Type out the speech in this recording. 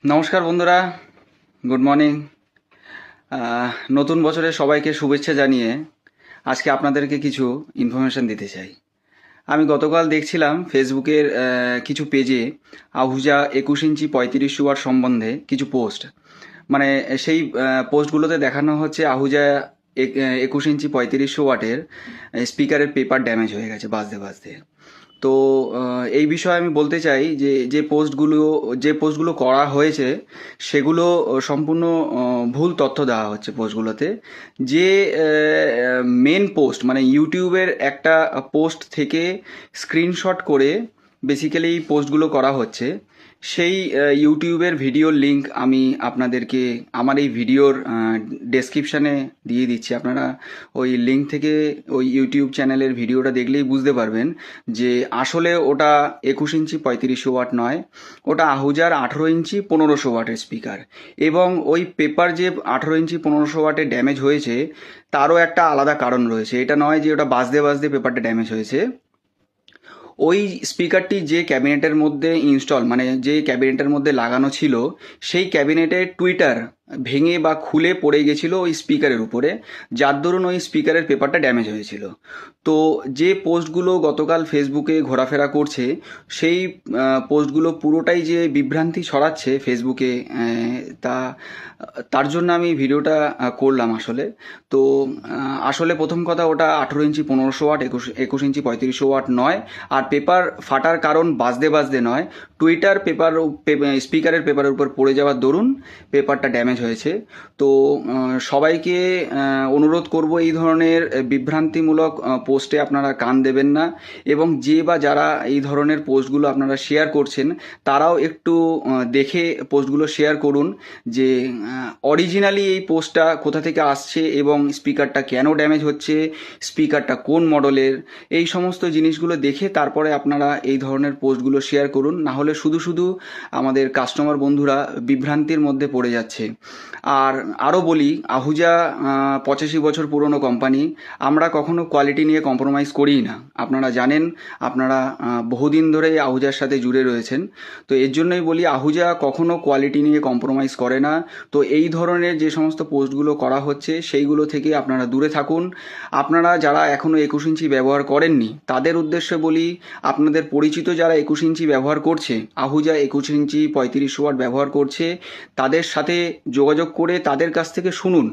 নমস্কার বন্ধুরা, good morning. নতুন বছরে সবাইকে শুভেচ্ছা জানিয়ে আজকে আপনাদেরকে কিছু ইনফরমেশান দিতে চাই। আমি গতকাল দেখছিলাম ফেসবুকের কিছু পেজে আহুজা 21 ইঞ্চি 35 ওয়াট সম্বন্ধে কিছু পোস্ট। মানে সেই পোস্টগুলোতে দেখানো হচ্ছে আহুজা 21 ইঞ্চি 35 ওয়াটের স্পিকারের পেপার ড্যামেজ হয়ে গেছে বাজতে বাজতে। তো এই বিষয়ে আমি বলতে চাই যে যে পোস্টগুলো করা হয়েছে সেগুলো সম্পূর্ণ ভুল তথ্য দেওয়া হচ্ছে পোস্টগুলোতে। যে মেন পোস্ট মানে ইউটিউবের একটা পোস্ট থেকে স্ক্রিনশট করে বেসিক্যালি এই পোস্টগুলো করা হচ্ছে। সেই ইউটিউবের ভিডিওর লিংক আমি আপনাদেরকে আমার এই ভিডিওর ডেসক্রিপশানে দিয়ে দিচ্ছি। আপনারা ওই লিঙ্ক থেকে ওই ইউটিউব চ্যানেলের ভিডিওটা দেখলেই বুঝতে পারবেন যে আসলে ওটা 21 ইঞ্চি 35 ওয়াট নয়, ওটা আহুজার 18 ইঞ্চি 1500 ওয়াটের স্পিকার। এবং ওই পেপার যে 18 ইঞ্চি 1500 ওয়াটে ড্যামেজ হয়েছে তারও একটা আলাদা কারণ রয়েছে। এটা নয় যে ওটা বাজতে বাজতে পেপারটা ড্যামেজ হয়েছে। ওই স্পিকারটি যে ক্যাবিনেটের মধ্যে ইনস্টল মানে যে ক্যাবিনেটের মধ্যে লাগানো ছিল সেই ক্যাবিনেটের টুইটার ভেঙে বা খুলে পড়ে গেছিলো ওই স্পিকারের উপরে, যার দরুন ওই স্পিকারের পেপারটা ড্যামেজ হয়েছিল। তো যে পোস্টগুলো গতকাল ফেসবুকে ঘোরাফেরা করছে সেই পোস্টগুলো পুরোটাই যে বিভ্রান্তি ছড়াচ্ছে ফেসবুকে, তা তার জন্য আমি ভিডিওটা করলাম আসলে। তো আসলে প্রথম কথা, ওটা 18 ইঞ্চি 1500 ওয়াট, 21 ইঞ্চি 35 ওয়াট নয়। আর পেপার ফাটার কারণ বাজতে বাজতে নয়, টুইটার স্পিকারের পেপারের উপর পড়ে যাওয়ার দরুন পেপারটা ড্যামেজ হয়েছে। তো সবাইকে অনুরোধ করব এই ধরনের বিভ্রান্তিমূলক পোস্টে আপনারা কান দেবেন না। এবং যে বা যারা এই ধরনের পোস্টগুলো আপনারা শেয়ার করছেন তারাও একটু দেখে পোস্টগুলো শেয়ার করুন যে অরিজিনালি এই পোস্টটা কোথা থেকে আসছে এবং স্পিকারটা কেন ড্যামেজ হচ্ছে, স্পিকারটা কোন মডেলের, এই সমস্ত জিনিসগুলো দেখে তারপরে আপনারা এই ধরনের পোস্টগুলো শেয়ার করুন। না হলে শুধু শুধু আমাদের কাস্টমার বন্ধুরা বিভ্রান্তির মধ্যে পড়ে যাচ্ছে। আর আরও বলি, আহুজা 85 বছর পুরনো কোম্পানি, আমরা কখনো কোয়ালিটি নিয়ে কম্প্রোমাইজ করিই না। আপনারা জানেন, আপনারা বহুদিন ধরেই আহুজার সাথে জুড়ে রয়েছেন। তো এর জন্যই বলি, আহুজা কখনো কোয়ালিটি নিয়ে কম্প্রোমাইজ করে না। তো এই ধরনের যে সমস্ত পোস্টগুলো করা হচ্ছে সেইগুলো থেকে আপনারা দূরে থাকুন। আপনারা যারা এখনও 21 ইঞ্চি ব্যবহার করেননি তাদের উদ্দেশ্যে বলি, আপনাদের পরিচিত যারা 21 ইঞ্চি ব্যবহার করছে, আহুজা 21 ইঞ্চি 35 ওয়াট ব্যবহার করছে, তাদের সাথে যোগাযোগ করে তাদের কাছ থেকে শুনুন